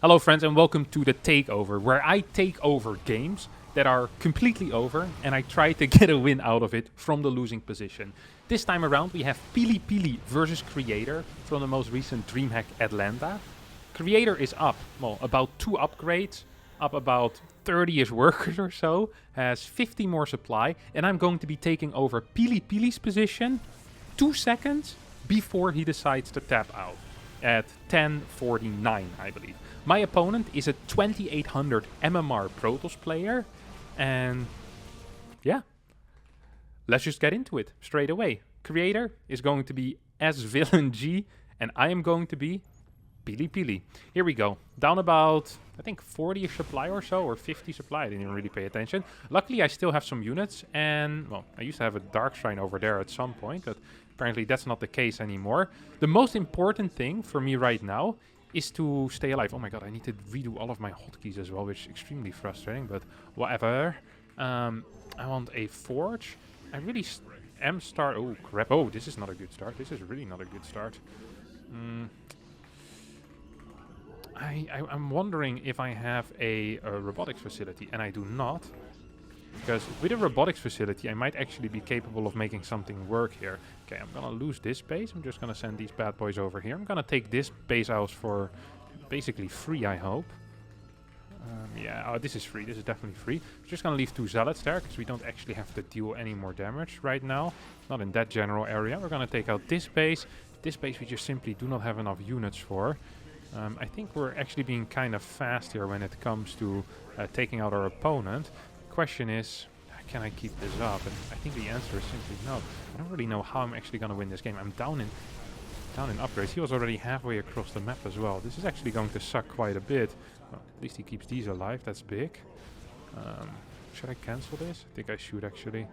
Hello friends and welcome to the Takeover, where I take over games that are completely over and I try to get a win out of it from the losing position. This time around we have Pili Pili versus Creator from the most recent DreamHack Atlanta. Creator is up, well, about 2 upgrades, up about 30-ish workers or so, has 50 more supply, and I'm going to be taking over Pili Pili's position 2 seconds before he decides to tap out at 10:49, I believe. My opponent is a 2800 MMR Protoss player, and yeah, let's just get into it straight away. Creator is going to be S Villain G, and I am going to be Pili Pili. Here we go. Down about, I think, 40 supply or so, or 50 supply. I didn't even really pay attention. Luckily, I still have some units, and, well, I used to have a Dark Shrine over there at some point, but apparently that's not the case anymore. The most important thing for me right now is to stay alive. Oh my god, I need to redo all of my hotkeys as well, which is extremely frustrating, but whatever. I want a forge. I really am start... Oh, crap. Oh, this is not a good start. This is really not a good start. I'm wondering if I have a robotics facility, and I do not. Because with a robotics facility, I might actually be capable of making something work here. Okay, I'm gonna lose this base. I'm just gonna send these bad boys over here. I'm gonna take this base out for basically free, I hope. Yeah, oh, this is free. This is definitely free. I'm just gonna leave 2 zealots there, because we don't actually have to deal any more damage right now. Not in that general area. We're gonna take out this base. This base we just simply do not have enough units for. I think we're actually being kind of fast here when it comes to taking out our opponent. Question is, can I keep this up? And I think the answer is simply no. I don't really know how I'm actually going to win this game. I'm down in upgrades. He was already halfway across the map as well. This is actually going to suck quite a bit. Well, at least he keeps these alive. That's big. Should I cancel this? I think I should actually.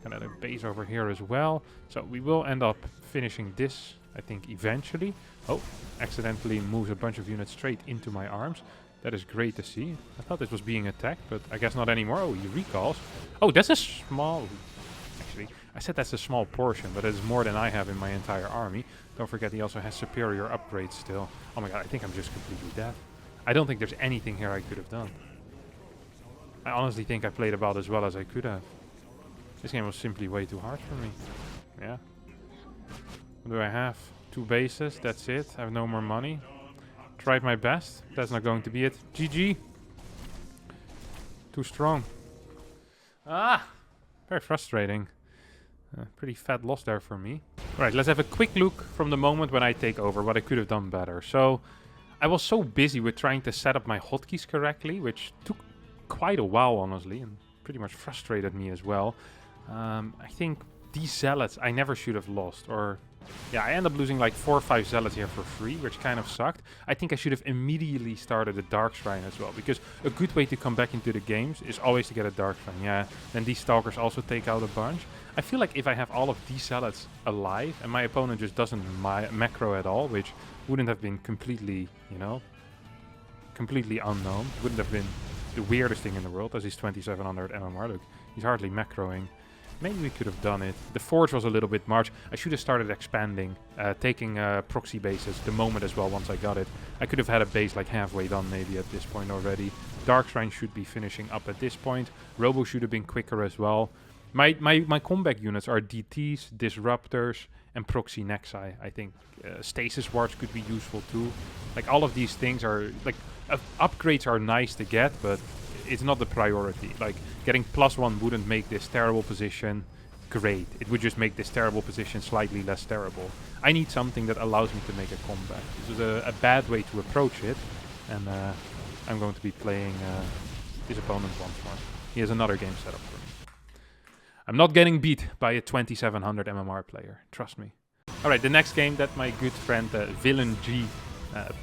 Got a base over here as well. So we will end up finishing this, I think, eventually. Oh, accidentally moves a bunch of units straight into my arms. That is great to see. I thought this was being attacked, but I guess not anymore. Oh, he recalls. Oh, that's a small... Actually, I said that's a small portion, but it's more than I have in my entire army. Don't forget he also has superior upgrades still. Oh my god, I think I'm just completely dead. I don't think there's anything here I could have done. I honestly think I played about as well as I could have. This game was simply way too hard for me. Yeah. What do I have? 2 bases, that's it. I have no more money. Tried my best. That's not going to be it. GG. Too strong. Ah! Very frustrating. Pretty fat loss there for me. Alright, let's have a quick look from the moment when I take over, what I could have done better. So, I was so busy with trying to set up my hotkeys correctly, which took quite a while, honestly, and pretty much frustrated me as well. I think these zealots I never should have lost, or... Yeah, I end up losing like 4 or 5 zealots here for free, which kind of sucked. I think I should have immediately started a Dark Shrine as well, because a good way to come back into the games is always to get a Dark Shrine. Yeah, then these Stalkers also take out a bunch. I feel like if I have all of these zealots alive, and my opponent just doesn't macro at all, which wouldn't have been completely, you know, completely unknown. Wouldn't have been the weirdest thing in the world, as he's 2700 MMR. Look, he's hardly macroing. Maybe we could have done it. The forge was a little bit much. I should have started expanding, taking proxy bases the moment as well once I got it. I could have had a base like halfway done maybe at this point already. Dark Shrine should be finishing up at this point. Robo should have been quicker as well. My combat units are DTs, Disruptors, and Proxy Nexi. I think Stasis Wards could be useful too. Like all of these things are, like, upgrades are nice to get, but it's not the priority. Like, getting +1 wouldn't make this terrible position great. It would just make this terrible position slightly less terrible. I need something that allows me to make a comeback. This is a bad way to approach it, and I'm going to be playing his opponent once more. He has another game set up for me. I'm not getting beat by a 2700 MMR player, trust me. Alright, the next game that my good friend Villain G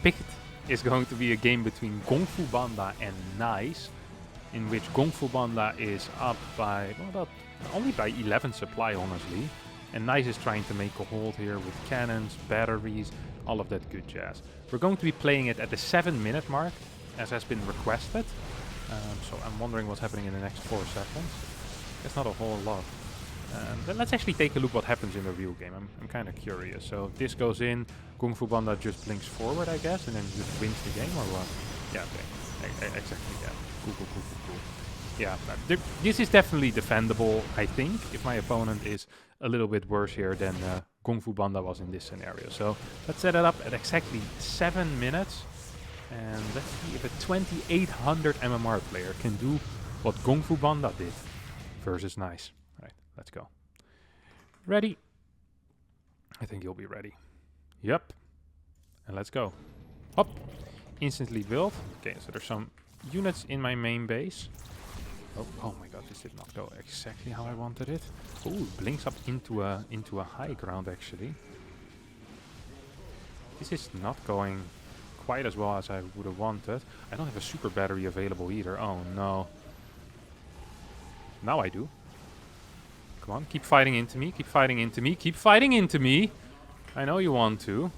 picked is going to be a game between Kung Fu Banda and Nice, in which Kung Fu Banda is up by, well, only by 11 supply, honestly. And Nice is trying to make a hold here with cannons, batteries, all of that good jazz. We're going to be playing it at the 7-minute mark, as has been requested. So I'm wondering what's happening in the next 4 seconds. It's not a whole lot. Then let's actually take a look what happens in the real game. I'm kind of curious. So this goes in, Kung Fu Banda just blinks forward, I guess, and then just wins the game, or what? Yeah, okay. Exactly, yeah. Cool. Yeah, this is definitely defendable, I think, if my opponent is a little bit worse here than Kung Fu Banda was in this scenario. So let's set it up at exactly 7 minutes. And let's see if a 2800 MMR player can do what Kung Fu Banda did versus Nice. Alright, let's go. Ready? I think you'll be ready. Yep. And let's go. Hop. Instantly build. Okay, so there's some units in my main base. Oh my god, this did not go exactly how I wanted it. Ooh, blinks up into a high ground actually. This is not going quite as well as I would have wanted. I don't have a super battery available either. Oh no. Now I do. Come on, keep fighting into me, keep fighting into me, keep fighting into me! I know you want to.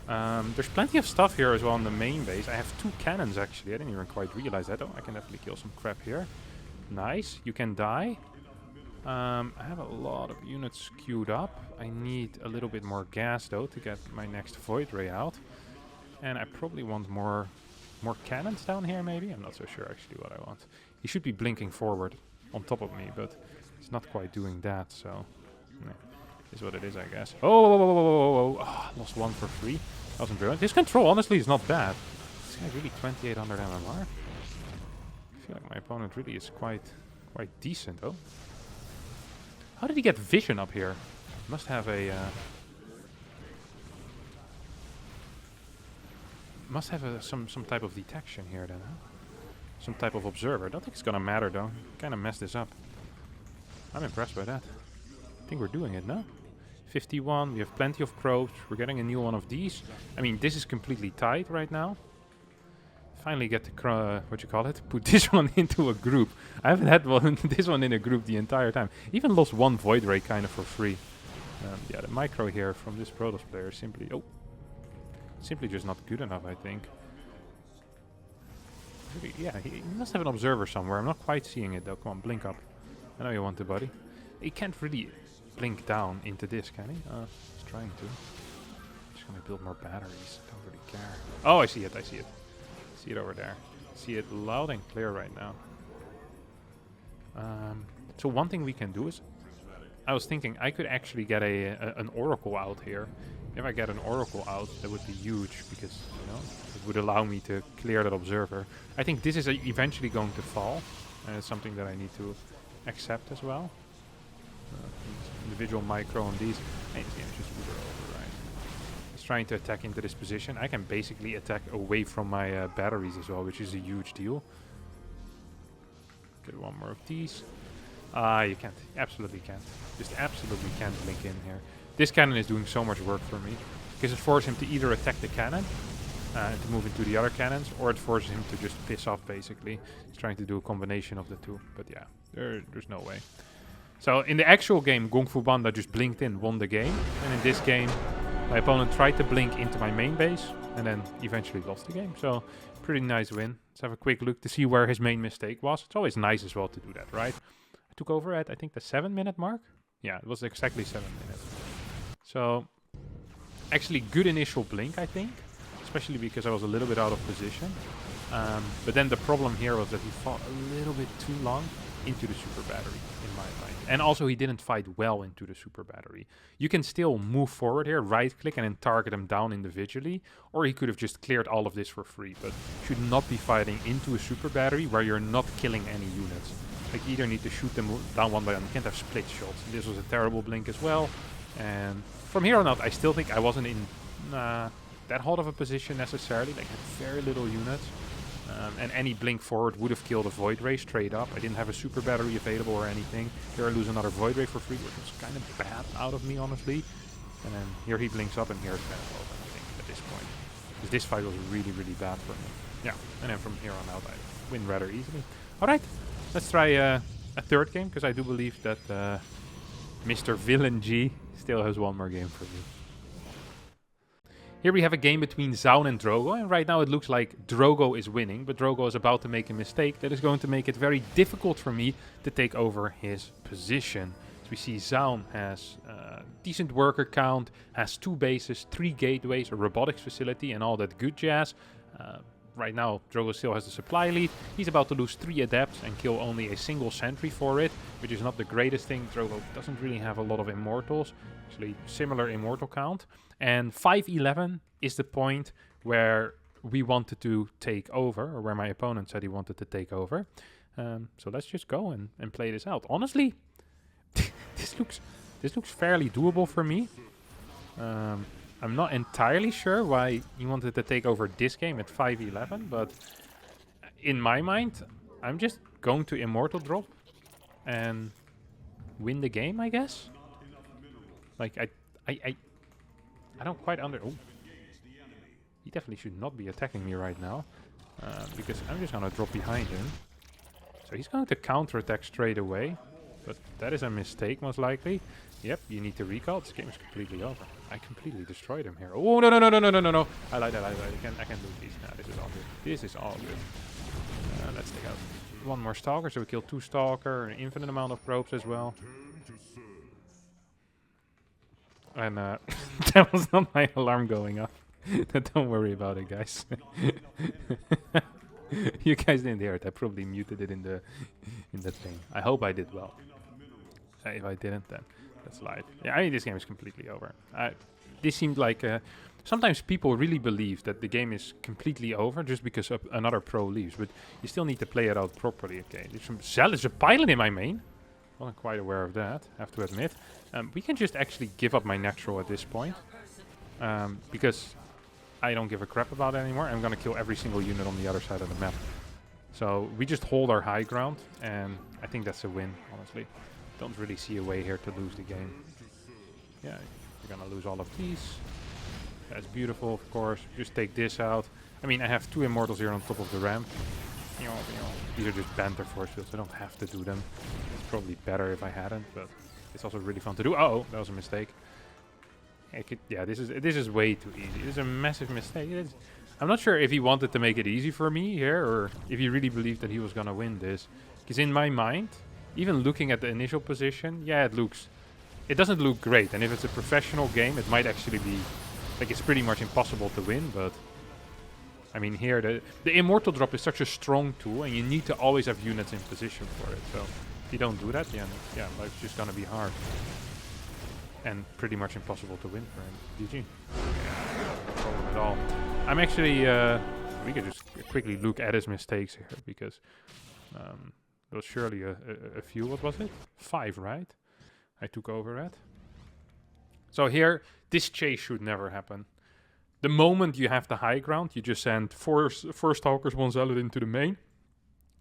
There's plenty of stuff here as well on the main base. I have 2 cannons actually. I didn't even quite realize that. Oh, I can definitely kill some crap here. Nice. You can die. I have a lot of units queued up. I need a little bit more gas though to get my next Void Ray out. And I probably want more cannons down here maybe. I'm not so sure actually what I want. He should be blinking forward on top of me, but he's not quite doing that, so... Yeah. Is what it is, I guess. Oh, lost 1 for free. That wasn't brilliant. His control, honestly, is not bad. This guy's really 2800 MMR. I feel like my opponent really is quite decent, though. How did he get vision up here? Must have a... must have some type of detection here, then, huh? Some type of observer. I don't think it's gonna matter, though. Kind of messed this up. I'm impressed by that. I think we're doing it, no? 51, we have plenty of probes, we're getting a new one of these. I mean, this is completely tight right now. Finally get the, put this one into a group. I haven't had this one in a group the entire time. Even lost 1 Void Ray kind of for free. Yeah, the micro here from this Protoss player is simply just not good enough, I think. Really, yeah, he must have an observer somewhere. I'm not quite seeing it though. Come on, blink up. I know you want it, buddy. He can't really blink down into this, can he? He's trying to. Just gonna build more batteries. Don't really care. Oh, I see it. See it over there. See it loud and clear right now. So one thing we can do is, I was thinking I could actually get an Oracle out here. If I get an Oracle out, that would be huge because, you know, it would allow me to clear that observer. I think this is eventually going to fall, and it's something that I need to accept as well. Individual micro on these. Just move her over, right? He's trying to attack into this position. I can basically attack away from my batteries as well, which is a huge deal. Get 1 more of these. You can't. Absolutely can't. Just absolutely can't blink in here. This cannon is doing so much work for me because it forces him to either attack the cannon to move into the other cannons, or it forces him to just piss off basically. He's trying to do a combination of the two, but yeah, there's no way. So in the actual game, Kung Fu Banda just blinked in, won the game. And in this game, my opponent tried to blink into my main base and then eventually lost the game. So pretty nice win. Let's have a quick look to see where his main mistake was. It's always nice as well to do that, right? I took over at, I think, the 7-minute mark. Yeah, it was exactly 7 minutes. So actually good initial blink, I think. Especially because I was a little bit out of position. But then the problem here was that he fought a little bit too long into the super battery, in my mind. And also he didn't fight well into the super battery. You can still move forward here, right click and then target him down individually, or he could have just cleared all of this for free, but should not be fighting into a super battery where you're not killing any units. Like you either need to shoot them down one by one. You can't have split shots. This was a terrible blink as well. And from here on out, I still think I wasn't in that hot of a position necessarily. Like I had very little units. And any blink forward would have killed a Void Ray straight up. I didn't have a super battery available or anything. Here I lose another Void Ray for free, which was kind of bad out of me, honestly. And then here he blinks up and here it's kind of open, I think, at this point. Because this fight was really, really bad for me. Yeah, and then from here on out I win rather easily. Alright, let's try a third game, because I do believe that Mr. Villain G still has 1 more game for me. Here we have a game between Zaun and Drogo, and right now it looks like Drogo is winning, but Drogo is about to make a mistake that is going to make it very difficult for me to take over his position. As we see, Zaun has decent worker count, has 2 bases, 3 gateways, a robotics facility, and all that good jazz. right now, Drogo still has the supply lead. He's about to lose 3 Adepts and kill only a single sentry for it, which is not the greatest thing. Drogo doesn't really have a lot of Immortals, actually similar Immortal count. And 5-11 is the point where we wanted to take over, or where my opponent said he wanted to take over. So let's just go and play this out. Honestly, this looks fairly doable for me. I'm not entirely sure why he wanted to take over this game at 5-11, but in my mind, I'm just going to Immortal drop and win the game, I guess. Like, I don't quite Oh. He definitely should not be attacking me right now, because I'm just going to drop behind him. So he's going to counterattack straight away, but that is a mistake, most likely. Yep, you need to recall. This game is completely over. I completely destroyed him here. Oh, no. I lied. I can lose these. Nah, this is all good. This is all good. Let's take out one more Stalker, so we kill 2 Stalker, an infinite amount of probes as well. And that was not my alarm going off. Don't worry about it, guys. You guys didn't hear it. I probably muted it in the thing. I hope I did well. If I didn't, then that's live. Yeah, I mean, this game is completely over. This seemed like sometimes people really believe that the game is completely over just because another pro leaves, but you still need to play it out properly. Okay, there's some Zealous, a pilot in my main. Wasn't quite aware of that, have to admit. We can just actually give up my natural at this point, because I don't give a crap about it anymore. I'm gonna kill every single unit on the other side of the map. So we just hold our high ground, and I think that's a win, honestly. Don't really see a way here to lose the game. Yeah, you're gonna lose all of these. That's beautiful, of course. Just take this out. I mean, I have 2 Immortals here on top of the ramp. These are just banter force fields. I don't have to do them. It's probably better if I hadn't, but it's also really fun to do. Oh, that was a mistake. Yeah, this is way too easy. This is a massive mistake. I'm not sure if he wanted to make it easy for me here, or if he really believed that he was gonna win this. Because in my mind, even looking at the initial position, yeah, it doesn't look great. And if it's a professional game, it might actually be, like, it's pretty much impossible to win. But I mean, here the Immortal drop is such a strong tool, and you need to always have units in position for it. So if you don't do that, then yeah, life's just gonna be hard. And pretty much impossible to win for him. GG. Yeah, no problem at all. I'm actually, we could just quickly look at his mistakes here, because there was surely a few. What was it? 5, right? I took over at. So here, this chase should never happen. The moment you have the high ground, you just send 4 Stalkers, 1 Zealot into the main.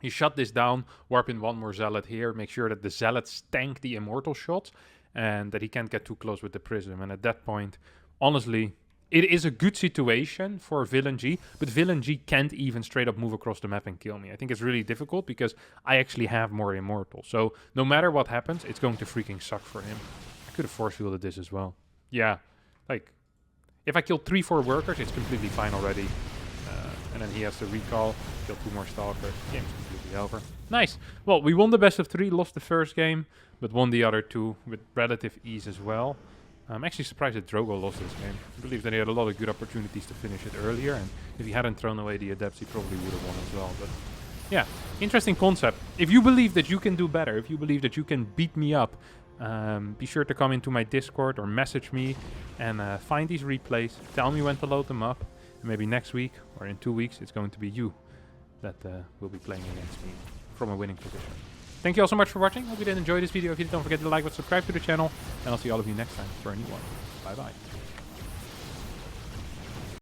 You shut this down, warp in 1 more Zealot here, make sure that the Zealots tank the Immortal shots, and that he can't get too close with the Prism. And at that point, honestly, it is a good situation for Villain G, but Villain G can't even straight up move across the map and kill me. I think it's really difficult because I actually have more Immortals. So no matter what happens, it's going to freaking suck for him. I could have force fielded this as well. Yeah, like, if I kill 3-4 workers, it's completely fine already. And then he has to recall, kill 2 more Stalkers. Game's completely over. Nice. Well, we won the best of 3, lost the first game, but won the other 2 with relative ease as well. I'm actually surprised that Drogo lost this game. I believe that he had a lot of good opportunities to finish it earlier, and if he hadn't thrown away the Adepts, he probably would have won as well. But yeah, interesting concept. If you believe that you can do better, if you believe that you can beat me up, be sure to come into my Discord or message me and find these replays. Tell me when to load them up. And maybe next week or in 2 weeks, it's going to be you that will be playing against me from a winning position. Thank you all so much for watching. Hope you did enjoy this video. If you did, don't forget to like and subscribe to the channel. And I'll see all of you next time for a new one. Bye bye.